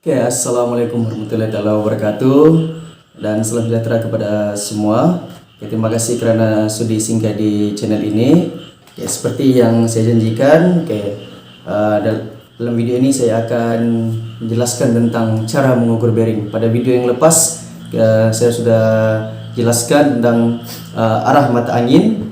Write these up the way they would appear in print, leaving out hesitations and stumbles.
Oke, assalamualaikum warahmatullahi wabarakatuh dan salam sejahtera kepada semua. Oke, terima kasih karena sudi singgah di channel ini. Oke, seperti yang saya janjikan, dalam video ini saya akan menjelaskan tentang cara mengukur bearing. Pada video yang lepas saya sudah jelaskan tentang arah mata angin,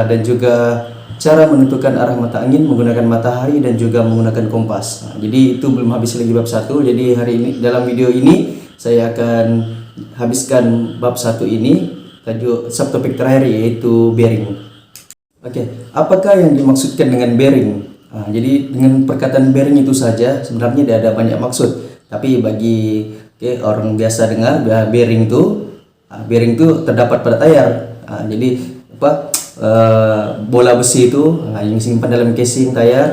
dan juga cara menentukan arah mata angin menggunakan matahari dan juga menggunakan kompas. Jadi itu belum habis lagi bab 1. Jadi hari ini dalam video ini saya akan habiskan bab 1 ini, tajuk subtopik terakhir yaitu bearing. Oke, apakah yang dimaksudkan dengan bearing? Jadi dengan perkataan bearing itu saja sebenarnya tidak ada banyak maksud. Tapi bagi orang biasa dengar bearing itu terdapat pada tayar. Jadi bola besi itu yang disimpan dalam casing tayar,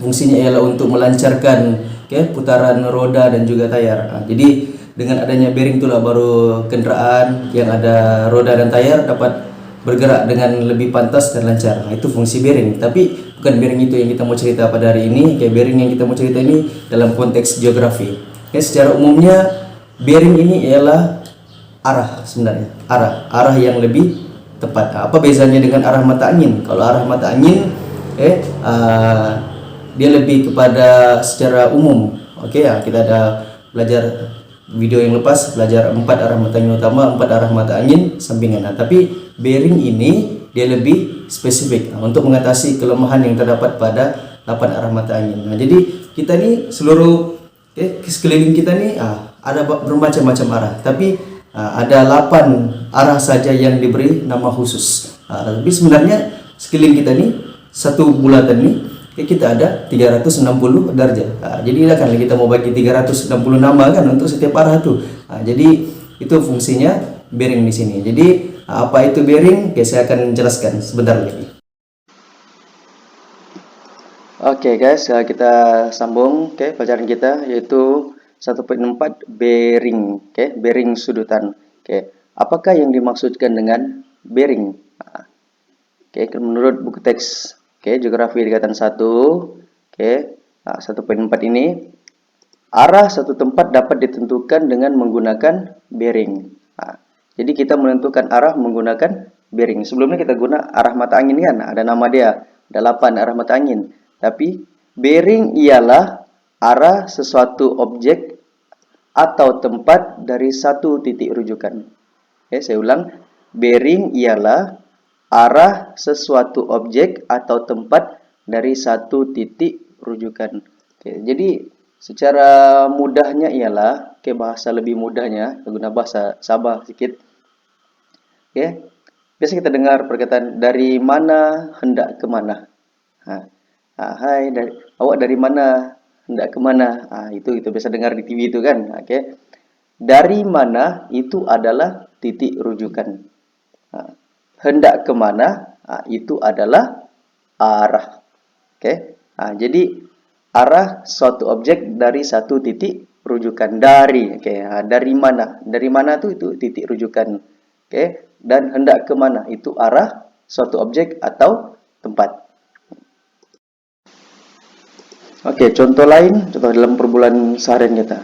fungsinya ialah untuk melancarkan putaran roda dan juga tayar. Jadi dengan adanya bearing itulah baru kendaraan yang ada roda dan tayar dapat bergerak dengan lebih pantas dan lancar. Itu fungsi bearing. Tapi bukan bearing itu yang kita mau cerita pada hari ini. Bearing yang kita mau cerita ini dalam konteks geografi. Secara umumnya bearing ini ialah arah, sebenarnya arah yang lebih tepat. Apa bezanya dengan arah mata angin? Kalau arah mata angin dia lebih kepada secara umum. Kita ada belajar video yang lepas, belajar 4 arah mata angin utama, 4 arah mata angin sampingan. Tapi bearing ini dia lebih spesifik untuk mengatasi kelemahan yang terdapat pada 8 arah mata angin. Jadi kita nih seluruh sekeliling kita nih ada bermacam-macam arah, tapi ada 8 arah saja yang diberi nama khusus. Tapi sebenarnya sekeliling kita nih, satu bulatan nih, kita ada 360 derajat. Jadi kan kita mau bagi 360 nama kan untuk setiap arah tuh. Jadi itu fungsinya bearing di sini. Jadi apa itu bearing? Saya akan jelaskan sebentar lagi. Oke guys, kita sambung pelajaran kita yaitu 1.4 bearing, bearing sudutan. Apakah yang dimaksudkan dengan bearing? Menurut buku teks geografi tingkatan 1, 1.4 ini, arah satu tempat dapat ditentukan dengan menggunakan bearing. Jadi kita menentukan arah menggunakan bearing. Sebelumnya kita guna arah mata angin kan, ada nama dia, ada 8 arah mata angin. Tapi bearing ialah arah sesuatu objek atau tempat dari satu titik rujukan. Saya ulang, bearing ialah arah sesuatu objek atau tempat dari satu titik rujukan. Jadi secara mudahnya ialah, bahasa lebih mudahnya, guna bahasa Sabah sedikit. Biasa kita dengar perkataan dari mana hendak ke mana. Hai, awak dari mana hendak ke mana? Itu biasa dengar di TV itu kan. Dari mana itu adalah titik rujukan. Hendak ke mana itu adalah arah. Jadi arah suatu objek dari satu titik rujukan. Dari mana? Dari mana itu titik rujukan. Dan hendak ke mana itu arah suatu objek atau tempat. Contoh lain, contoh dalam perbulan seharian kita.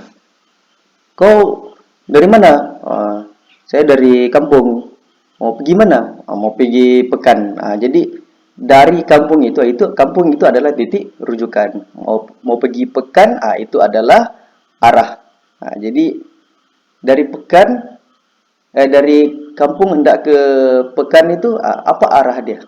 Kau dari mana? Saya dari kampung. Mau pergi mana? Mau pergi Pekan. Jadi dari kampung itu kampung itu adalah titik rujukan. Mau pergi Pekan, itu adalah arah. Jadi dari Pekan, dari kampung hendak ke Pekan itu apa arah dia?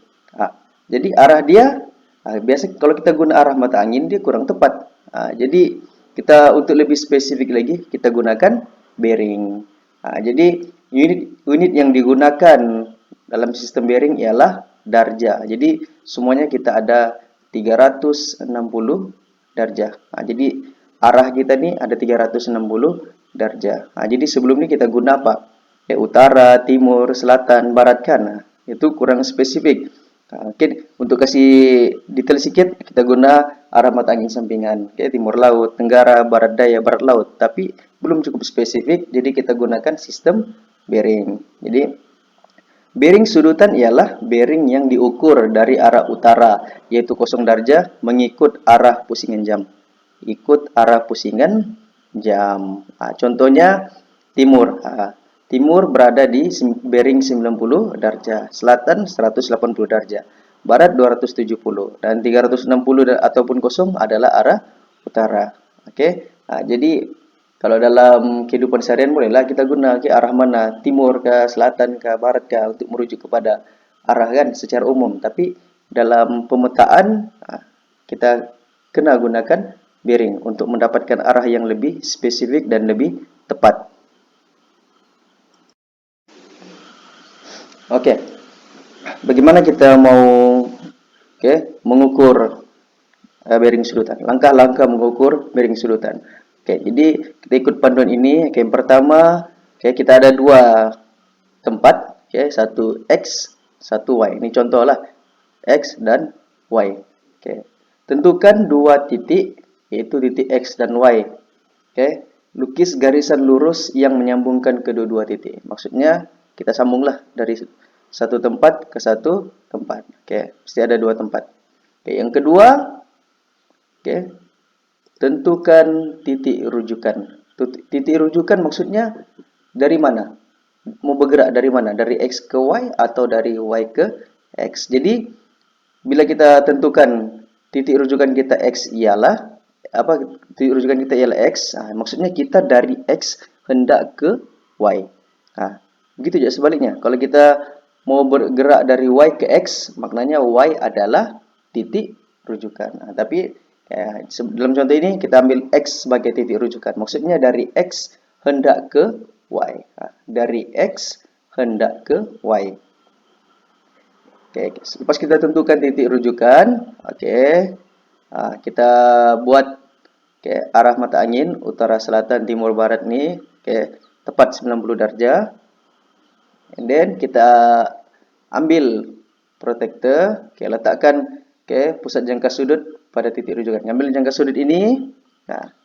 Jadi arah dia biasa kalau kita guna arah mata angin dia kurang tepat. Jadi kita untuk lebih spesifik lagi kita gunakan bearing. Jadi unit yang digunakan dalam sistem bearing ialah darjah. Jadi semuanya kita ada 360 darjah. Jadi arah kita nih ada 360 darjah. Jadi sebelum ini kita guna apa? Utara, timur, selatan, barat kan. Itu kurang spesifik. Untuk kasih detail sedikit, kita guna arah mata angin sampingan, timur laut, tenggara, barat daya, barat laut. Tapi belum cukup spesifik, jadi kita gunakan sistem bearing. Jadi bearing sudutan ialah bearing yang diukur dari arah utara, yaitu 0 darjah, mengikut arah pusingan jam. Ikut arah pusingan jam. Contohnya timur. Timur berada di bearing 90 derajat, selatan 180 derajat, barat 270, dan 360 ataupun kosong adalah arah utara. Oke. Jadi kalau dalam kehidupan seharian bolehlah kita guna arah mana, timur ke, selatan ke, barat ke, untuk merujuk kepada arah kan secara umum. Tapi dalam pemetaan kita kena gunakan bearing untuk mendapatkan arah yang lebih spesifik dan lebih tepat. Oke, bagaimana kita mau mengukur bearing sudutan? Langkah-langkah mengukur bearing sudutan. Jadi kita ikut panduan ini. Yang pertama, kita ada dua tempat, satu X, satu Y. Ini contoh lah, X dan Y. Tentukan dua titik, yaitu titik X dan Y. Lukis garisan lurus yang menyambungkan kedua-dua titik. Maksudnya kita sambunglah dari satu tempat ke satu tempat. Mesti ada dua tempat. Yang kedua, tentukan titik rujukan. Titik rujukan maksudnya dari mana? Mau bergerak dari mana? Dari X ke Y atau dari Y ke X? Jadi bila kita tentukan titik rujukan kita X ialah titik rujukan kita ialah X, maksudnya kita dari X hendak ke Y. Begitu juga sebaliknya. Kalau kita mau bergerak dari Y ke X, maknanya Y adalah titik rujukan. Tapi dalam contoh ini kita ambil X sebagai titik rujukan. Maksudnya dari X hendak ke Y. Dari X hendak ke Y. Lepas kita tentukan titik rujukan, kita buat arah mata angin utara, selatan, timur, barat nih, tepat 90 derajat. And then kita ambil protektor, letakkan pusat jangka sudut pada titik rujukan. Ambil jangka sudut ini,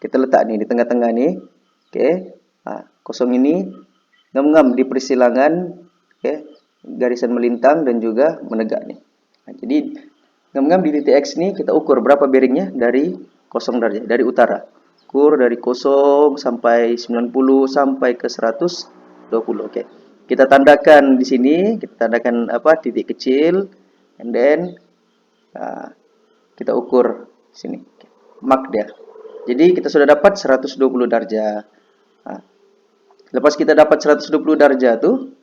kita letak nih di tengah-tengah nih, kosong ini ngam-ngam di persilangan garisan melintang dan juga menegak nih. Jadi ngam-ngam di titik X ini kita ukur berapa bearingnya dari 0 derajat, dari utara. Ukur dari 0 sampai 90 sampai ke 120. Kita tandakan di sini, kita tandakan titik kecil, and then kita ukur sini, mark dia. Jadi kita sudah dapat 120 derajat. Lepas kita dapat 120 derajat tuh,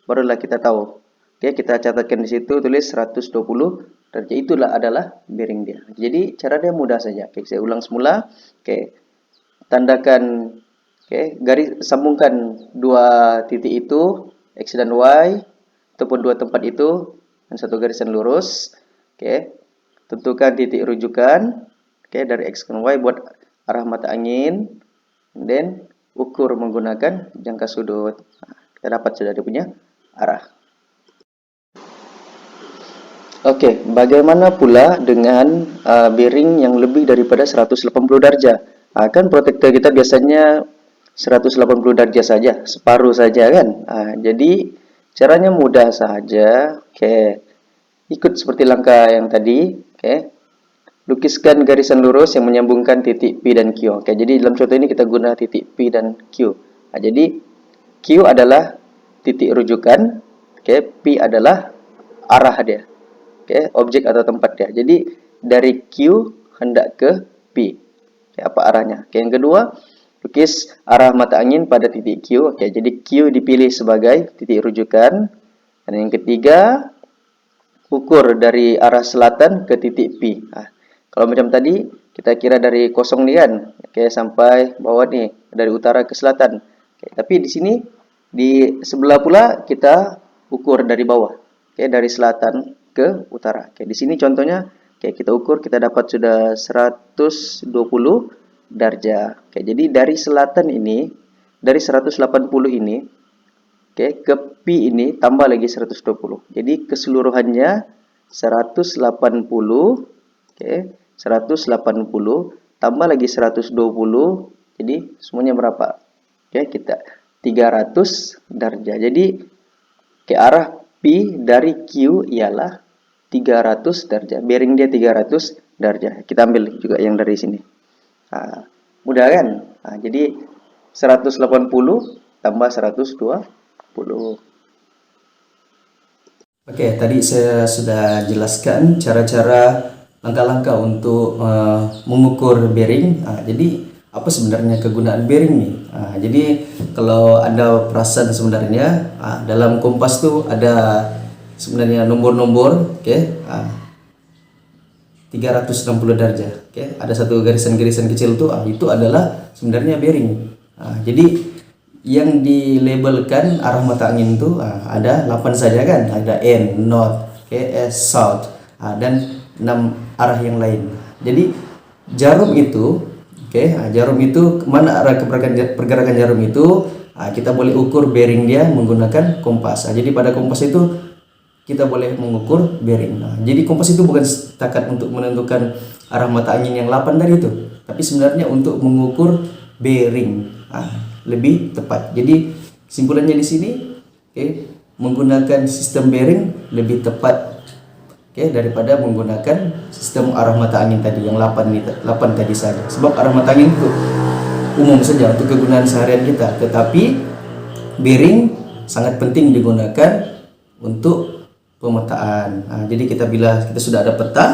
barulah kita tahu. Kita catatkan di situ, tulis 120 derajat, itulah adalah bearing dia. Jadi cara dia mudah saja. Saya ulang semula. Tandakan, garis sambungkan dua titik itu, X dan Y, ataupun dua tempat itu dan satu garisan lurus. Tentukan titik rujukan, dari X dan Y buat arah mata angin, dan ukur menggunakan jangka sudut. Kita dapat sudah dia punya arah. Bagaimana pula dengan bearing yang lebih daripada 180 derajat? Kan protektor kita biasanya 180 derajat saja, separuh saja kan. Jadi caranya mudah saja. Ikut seperti langkah yang tadi. Lukiskan garisan lurus yang menyambungkan titik P dan Q. Jadi dalam contoh ini kita guna titik P dan Q. Jadi Q adalah titik rujukan, P adalah arah dia, objek atau tempat dia. Jadi dari Q hendak ke P, apa arahnya? Yang kedua, lukis arah mata angin pada titik Q. Jadi Q dipilih sebagai titik rujukan. Dan yang ketiga, ukur dari arah selatan ke titik P. Kalau macam tadi, kita kira dari kosong nih kan, sampai bawah nih, dari utara ke selatan. Tapi di sini, di sebelah pula kita ukur dari bawah, dari selatan ke utara. Di sini contohnya, kita ukur, kita dapat sudah 120 derajat. Jadi dari selatan ini, dari 180 ini, ke P ini tambah lagi 120. Jadi keseluruhannya 180, 180 tambah lagi 120. Jadi semuanya berapa? Kita 300 derajat. Jadi ke arah P dari Q ialah 300 derajat. Bearing dia 300 derajat. Kita ambil juga yang dari sini. Mudah kan? Nah, jadi 180 tambah 120. Oke, tadi saya sudah jelaskan cara-cara langkah-langkah untuk mengukur bearing. Jadi apa sebenarnya kegunaan bearing nih? Jadi kalau Anda perasan sebenarnya dalam kompas tuh ada sebenarnya nomor-nomor, oke? 360 derajat. Oke, ada satu garisan-garisan kecil tuh, itu adalah sebenarnya bearing. Jadi yang dilabelkan arah mata angin itu ada 8 saja kan, ada N, North, S, South, dan 6 arah yang lain. Jadi jarum itu, jarum itu kemana arah pergerakan jarum itu, kita boleh ukur bearing dia menggunakan kompas. Jadi pada kompas itu kita boleh mengukur bearing. Jadi kompas itu bukan setakat untuk menentukan arah mata angin yang 8 tadi itu, tapi sebenarnya untuk mengukur bearing lebih tepat. Jadi kesimpulannya di sini, menggunakan sistem bearing lebih tepat, daripada menggunakan sistem arah mata angin tadi yang 8 tadi saja. Sebab arah mata angin itu umum saja untuk kegunaan seharian kita, tetapi bearing sangat penting digunakan untuk pemetaan. Jadi bila kita sudah ada peta,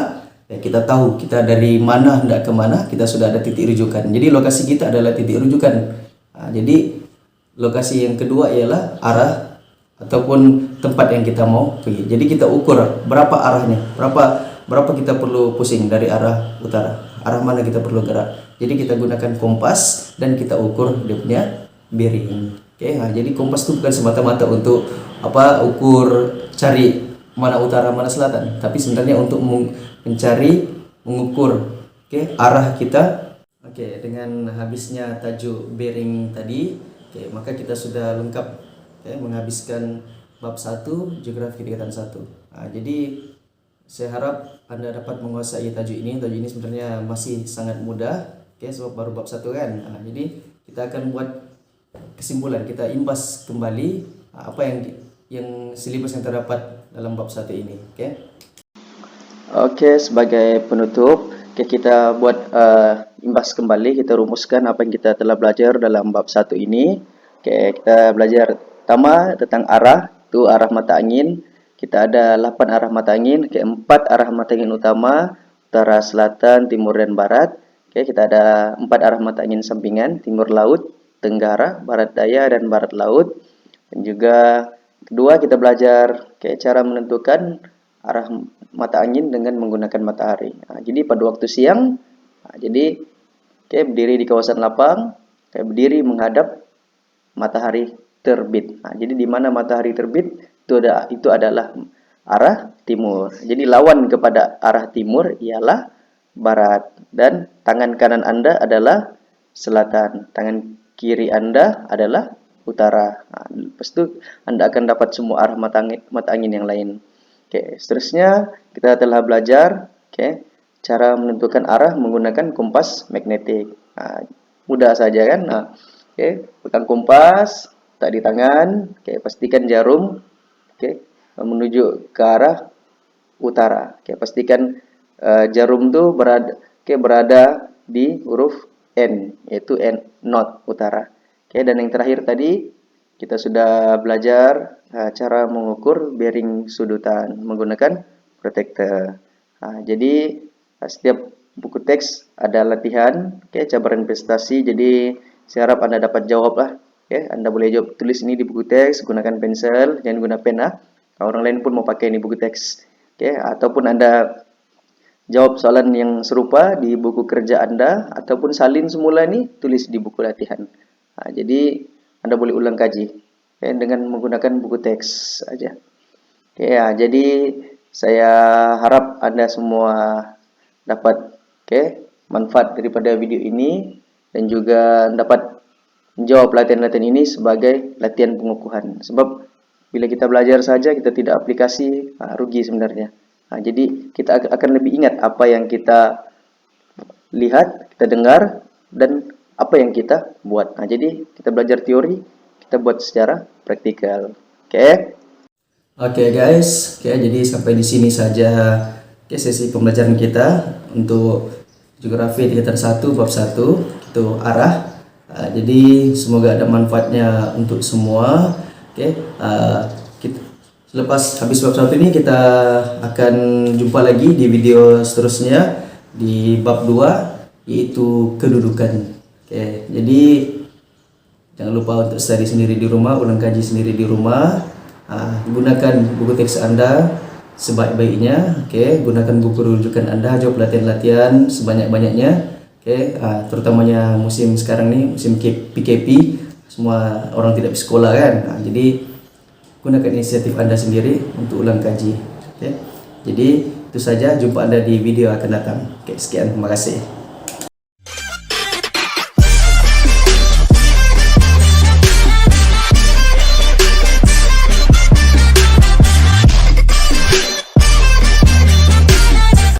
kita tahu kita dari mana hendak ke mana, kita sudah ada titik rujukan. Jadi lokasi kita adalah titik rujukan. Jadi lokasi yang kedua ialah arah ataupun tempat yang kita mau pergi. Jadi kita ukur berapa arahnya, berapa kita perlu pusing dari arah utara, arah mana kita perlu gerak. Jadi kita gunakan kompas dan kita ukur dia punya bearing. Jadi kompas itu bukan semata-mata untuk ukur cari mana utara mana selatan, tapi sebenarnya untuk mencari mengukur arah kita. Dengan habisnya tajuk bearing tadi, maka kita sudah lengkap menghabiskan bab 1 geografi kegiatan 1. Jadi saya harap Anda dapat menguasai tajuk ini. Tajuk ini sebenarnya masih sangat mudah, sebab baru bab 1 kan. Jadi kita akan buat kesimpulan, kita imbas kembali apa yang silibus yang terdapat dalam bab 1 ini. Oke, sebagai penutup, kita buat imbas kembali, kita rumuskan apa yang kita telah belajar dalam bab 1 ini. Kita belajar pertama tentang arah, itu arah mata angin. Kita ada 8 arah mata angin, 4 arah mata angin utama, utara, selatan, timur, dan barat. Kita ada 4 arah mata angin sampingan, timur laut, tenggara, barat daya, dan barat laut. Dan juga kedua, kita belajar cara menentukan arah mata angin dengan menggunakan matahari. Jadi pada waktu siang, jadi berdiri di kawasan lapang, berdiri menghadap matahari terbit. Jadi di mana matahari terbit itu adalah arah timur. Jadi lawan kepada arah timur ialah barat, dan tangan kanan Anda adalah selatan, tangan kiri Anda adalah utara. Lepas itu Anda akan dapat semua arah mata angin yang lain. Seterusnya kita telah belajar cara menentukan arah menggunakan kompas magnetik. Mudah saja kan? Pegang kompas, tak di tangan, pastikan jarum menuju ke arah utara. Pastikan jarum itu berada di huruf N, yaitu N, North, utara. Dan yang terakhir tadi kita sudah belajar cara mengukur bearing sudutan menggunakan protektor. Jadi setiap buku teks ada latihan, cabaran investasi. Jadi saya harap Anda dapat jawab lah. Anda boleh jawab, tulis ini di buku teks, gunakan pensel, jangan guna pena. Orang lain pun mau pakai ini buku teks. Ataupun Anda jawab soalan yang serupa di buku kerja Anda, ataupun salin semula ini tulis di buku latihan. Jadi Anda boleh ulang kaji dengan menggunakan buku teks aja. Jadi saya harap Anda semua dapat manfaat daripada video ini, dan juga dapat menjawab latihan-latihan ini sebagai latihan pengukuhan. Sebab bila kita belajar saja kita tidak aplikasi, rugi sebenarnya. Jadi kita akan lebih ingat apa yang kita lihat, kita dengar, dan apa yang kita buat. Jadi kita belajar teori, kita buat secara praktikal. Oke guys, jadi sampai di sini saja sesi pembelajaran kita untuk geografi kegiatan 1 bab 1, itu arah. Jadi semoga ada manfaatnya untuk semua. Oke, kita selepas habis bab 1 ini kita akan jumpa lagi di video seterusnya di bab 2 yaitu kedudukan. Oke, jadi jangan lupa untuk study sendiri di rumah, ulang kaji sendiri di rumah. Gunakan buku teks Anda sebaik-baiknya. Oke, gunakan buku rujukan Anda, jawab latihan-latihan sebanyak-banyaknya. Oke, terutamanya musim sekarang nih, musim PKP, semua orang tidak bersekolah kan. Jadi gunakan inisiatif Anda sendiri untuk ulang kaji. Oke. Jadi itu saja, jumpa Anda di video akan datang. Oke, sekian, terima kasih.